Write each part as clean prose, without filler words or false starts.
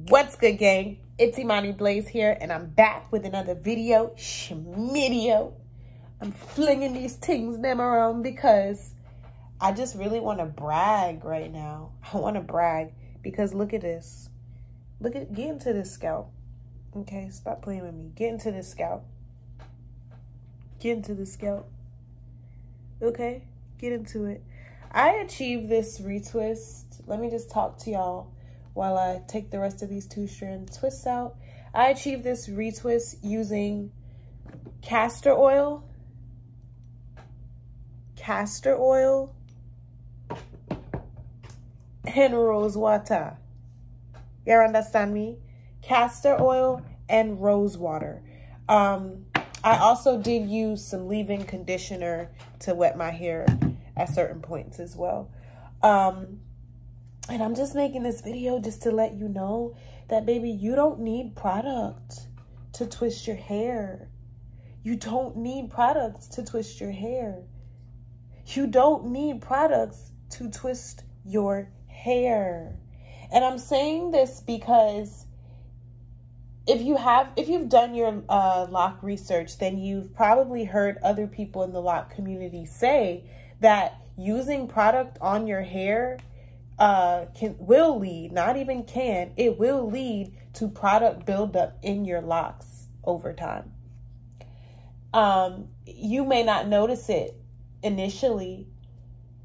What's good, gang? It's Imani Blaze here, and I'm back with another video. Shmidio. I'm flinging these things them around because I just really want to brag right now. I want to brag because look at this. Get into this scalp. Okay, stop playing with me. Get into this scalp. Get into the scalp. Okay, get into it. I achieved this retwist. Let me just talk to y'all while I take the rest of these 2-strand twists out. I achieved this retwist using castor oil, and rose water. You understand me? Castor oil and rose water. I also did use some leave-in conditioner to wet my hair at certain points as well. And I'm just making this video just to let you know that, baby, you don't need product to twist your hair. You don't need products to twist your hair. You don't need products to twist your hair. And I'm saying this because if you've done your lock research, then you've probably heard other people in the lock community say that using product on your hair will lead, not even can, it will lead to product buildup in your locks over time. You may not notice it initially,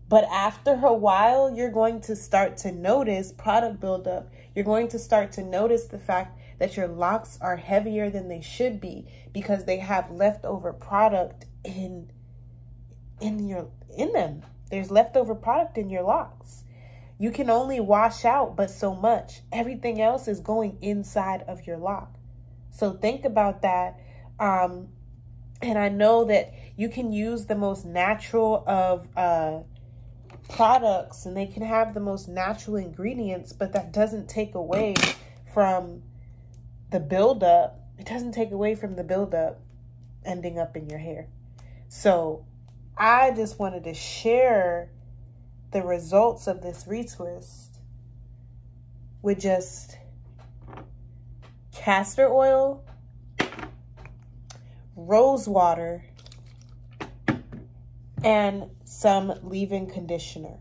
but after a while, you're going to start to notice product buildup. You're going to start to notice the fact that your locks are heavier than they should be because they have leftover product in them. There's leftover product in your locks. You can only wash out but so much. Everything else is going inside of your lock. So think about that. And I know that you can use the most natural of products, and they can have the most natural ingredients, but that doesn't take away from the buildup. It doesn't take away from the buildup ending up in your hair. So I just wanted to share the results of this retwist with just castor oil, rose water, and some leave-in conditioner.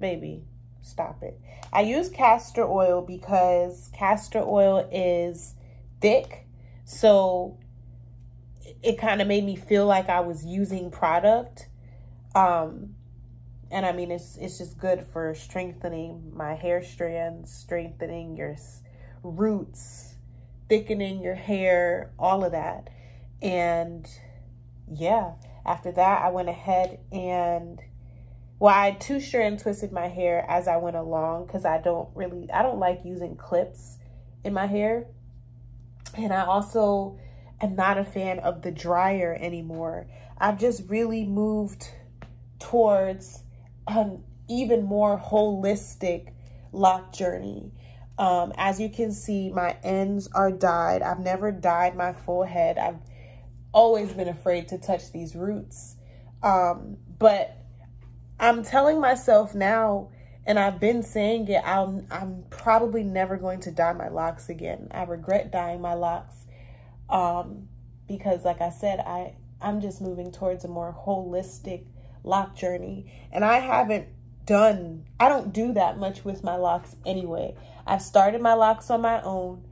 Baby, stop it. I use castor oil because castor oil is thick, so it kind of made me feel like I was using product. And I mean, it's just good for strengthening my hair strands, strengthening your roots, thickening your hair, all of that. And yeah, after that, I went ahead and, well, I 2-strand twisted my hair as I went along because I don't like using clips in my hair. And I also am not a fan of the dryer anymore. I've just really moved towards an even more holistic lock journey. As you can see, my ends are dyed. I've never dyed my full head. I've always been afraid to touch these roots. But I'm telling myself now, and I've been saying it, I'm probably never going to dye my locks again. I regret dyeing my locks because, like I said, I'm just moving towards a more holistic lock journey. And I don't do that much with my locks anyway. I've started my locks on my own.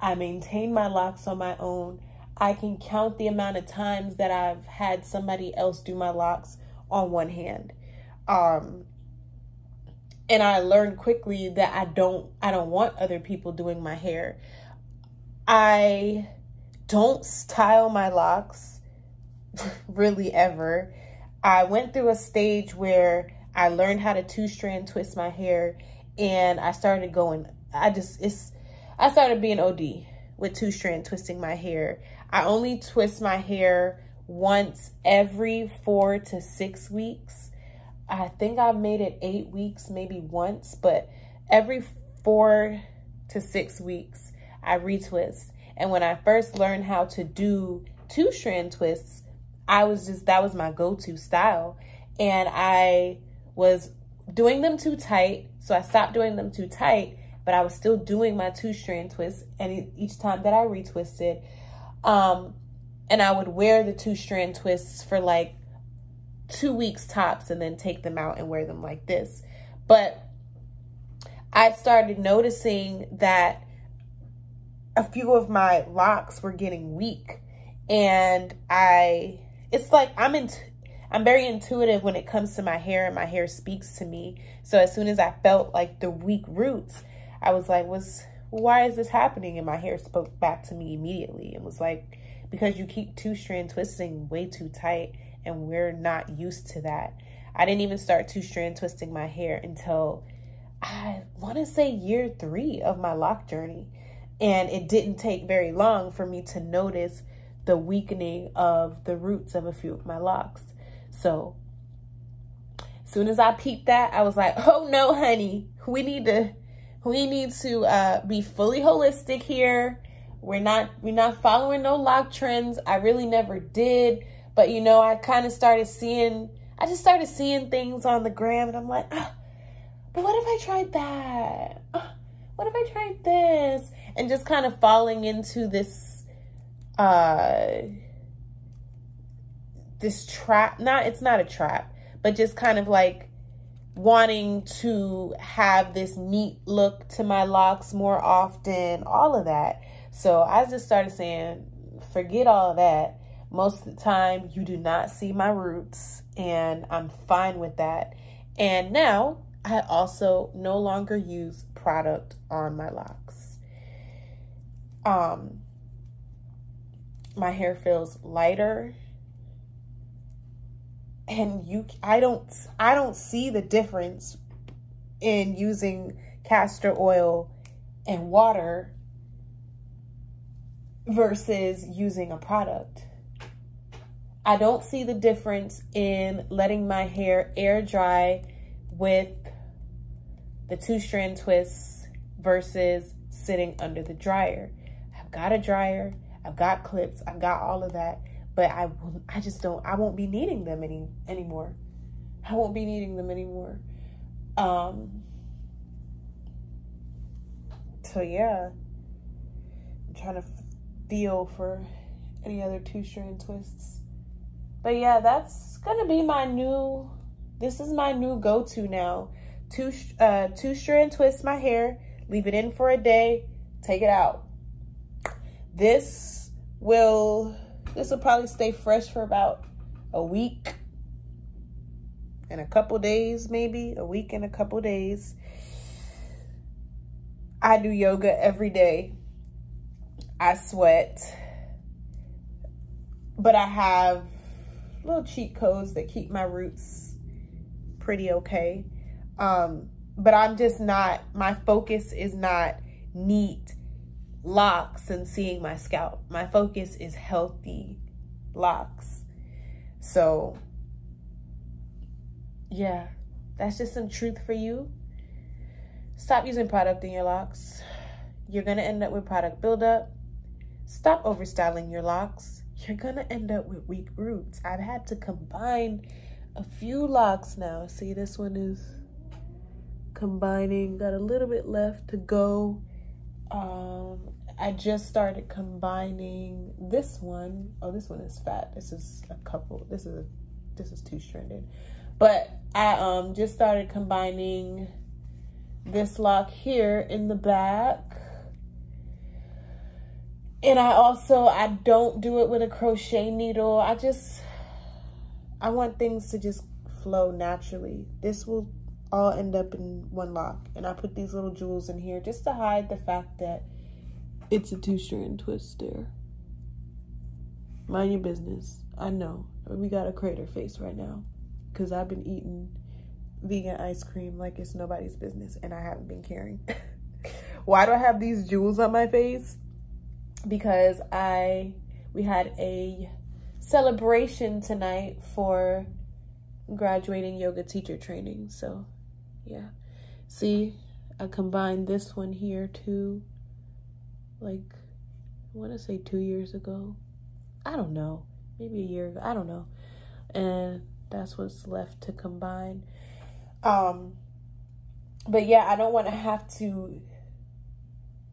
I maintain my locks on my own. I can count the amount of times that I've had somebody else do my locks on one hand. And I learned quickly that I don't want other people doing my hair. I don't style my locks really ever. I went through a stage where I learned how to 2-strand twist my hair, and I started going, I started being OD with 2-strand twisting my hair. I only twist my hair once every 4 to 6 weeks. I think I've made it 8 weeks, maybe once, but every 4 to 6 weeks, I retwist. And when I first learned how to do 2-strand twists, that was my go-to style. And I was doing them too tight. So I stopped doing them too tight, but I was still doing my 2-strand twists. And each time that I retwisted, and I would wear the 2-strand twists for like 2 weeks tops and then take them out and wear them like this. But I started noticing that a few of my locks were getting weak, and it's like I'm very intuitive when it comes to my hair, and my hair speaks to me. So as soon as I felt like the weak roots, I was like, why is this happening? And my hair spoke back to me immediately. It was like, because you keep 2-strand twisting way too tight, and we're not used to that. I didn't even start 2-strand twisting my hair until I want to say year 3 of my lock journey. And it didn't take very long for me to notice the weakening of the roots of a few of my locks. So as soon as I peeped that, I was like, oh no, honey, we need to be fully holistic here. We're not following no lock trends. I really never did. But you know, I just started seeing things on the gram, and I'm like, but what if I tried that? What if I tried this? And just kind of falling into this trap. It's not a trap, but just kind of like wanting to have this neat look to my locks more often, all of that. So I just started saying, forget all of that. Most of the time, you do not see my roots, and I'm fine with that. And now I also no longer use product on my locks. My hair feels lighter, and I don't see the difference in using castor oil and water versus using a product. I don't see the difference in letting my hair air dry with the 2-strand twists versus sitting under the dryer. I've got a dryer, I've got clips, I've got all of that, but I won't be needing them anymore. I won't be needing them anymore. So yeah, I'm trying to feel for any other 2-strand twists. But yeah, that's gonna be this is my new go-to now. 2-strand twist my hair, leave it in for a day, take it out. This will probably stay fresh for about a week and a couple days, maybe a week and a couple days. I do yoga every day. I sweat, but I have little cheat codes that keep my roots pretty okay. But I'm just not, my focus is not neat locks and seeing my scalp. My focus is healthy locks. So yeah, that's just some truth for you. Stop using product in your locks. You're gonna end up with product buildup. Stop overstyling your locks. You're gonna end up with weak roots. I've had to combine a few locks now. See, this one is combining, got a little bit left to go. I just started combining this one. Oh, this one is fat. This is a couple. This is 2-stranded. But I just started combining this lock here in the back. And I don't do it with a crochet needle. I want things to just flow naturally. This will all end up in one lock. And I put these little jewels in here just to hide the fact that it's a 2-strand twist there. Mind your business. I know. We got a crater face right now because I've been eating vegan ice cream like it's nobody's business, and I haven't been caring. Why do I have these jewels on my face? Because we had a celebration tonight for graduating yoga teacher training. So yeah, see, I combined this one here too, like I want to say 2 years ago. I don't know, maybe a year ago, I don't know. And that's what's left to combine. But yeah, I don't want to have to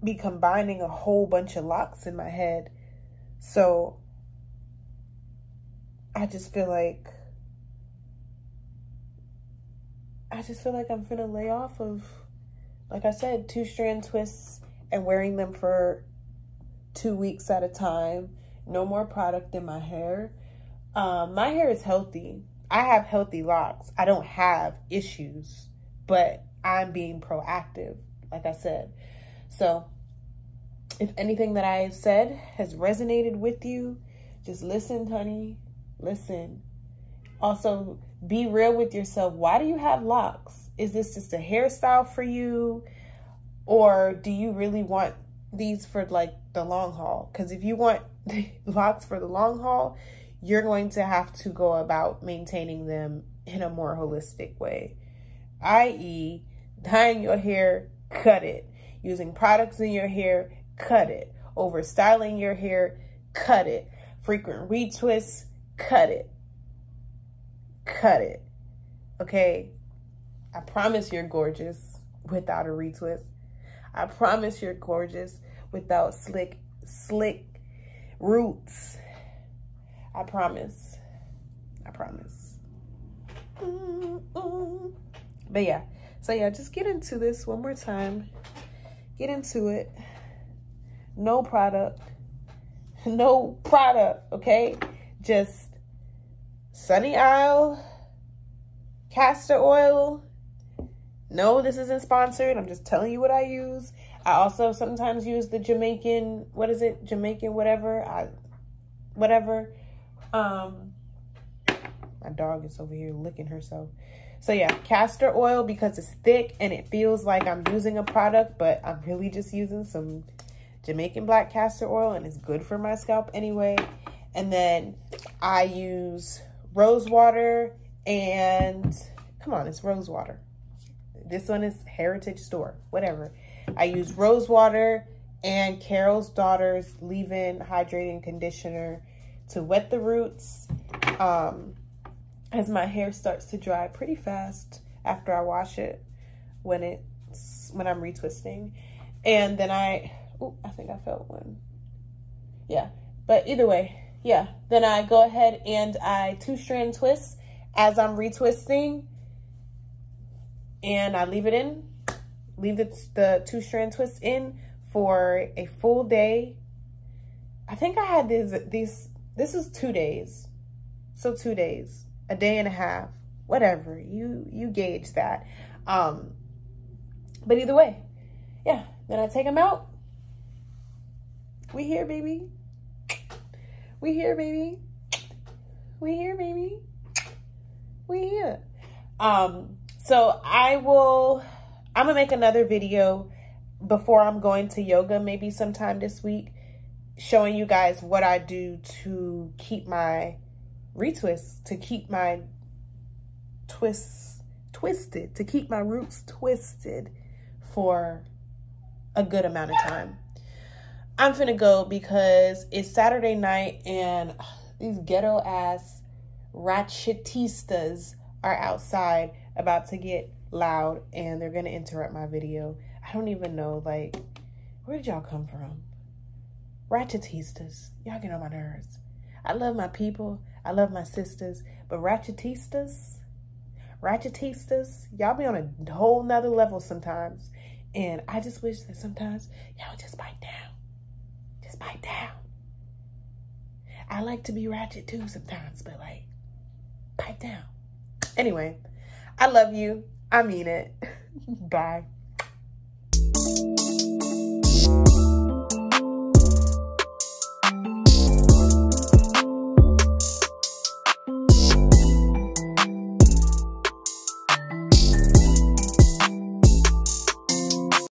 be combining a whole bunch of locks in my head. So I just feel like I'm finna lay off of, like I said, 2-strand twists and wearing them for 2 weeks at a time. No more product in my hair. My hair is healthy. I have healthy locks. I don't have issues, but I'm being proactive, like I said. So if anything that I have said has resonated with you, just listen, honey. Listen. Also, be real with yourself. Why do you have locks? Is this just a hairstyle for you? Or do you really want these for like the long haul? Because if you want locks for the long haul, you're going to have to go about maintaining them in a more holistic way. I.e., dyeing your hair, cut it. Using products in your hair, cut it. Over styling your hair, cut it. Frequent retwists, cut it. Cut it. Okay? I promise you're gorgeous without a retwist. I promise you're gorgeous without slick roots. I promise. I promise. But yeah. So yeah, just get into this one more time. Get into it. No product. No product, okay? Just Sunny Isle, castor oil. No, this isn't sponsored. I'm just telling you what I use. I also sometimes use the Jamaican, what is it? Jamaican whatever. Whatever. My dog is over here licking herself. So yeah, castor oil because it's thick and it feels like I'm using a product, but I'm really just using some Jamaican black castor oil and it's good for my scalp anyway. And then I use rose water and, come on, it's rose water. This one is Heritage Store, whatever. I use rose water and Carol's Daughter's leave-in hydrating conditioner to wet the roots. As my hair starts to dry pretty fast after I wash it when I'm retwisting. And then I think I felt one. Yeah, but either way, yeah. Then I go ahead and I 2-strand twist as I'm retwisting. And I leave it in, leave the 2-strand twist in for a full day. I think I had this is 2 days. So 2 days. A day and a half, whatever, you gauge that. But either way, yeah, then I take them out. We here, baby. We here, baby. We here, baby. We here. So I'm gonna make another video before I'm going to yoga, maybe sometime this week, showing you guys what I do to keep my retwists, to keep my twists twisted, to keep my roots twisted for a good amount of time. I'm finna go because it's Saturday night and these ghetto ass ratchetistas are outside about to get loud and they're gonna interrupt my video. I don't even know, like, where did y'all come from? Ratchetistas, y'all get on my nerves. I love my people, I love my sisters, but ratchetistas, y'all be on a whole nother level sometimes. And I just wish that sometimes y'all would just bite down. Just bite down. I like to be ratchet too sometimes, but like, bite down. Anyway, I love you. I mean it. Bye.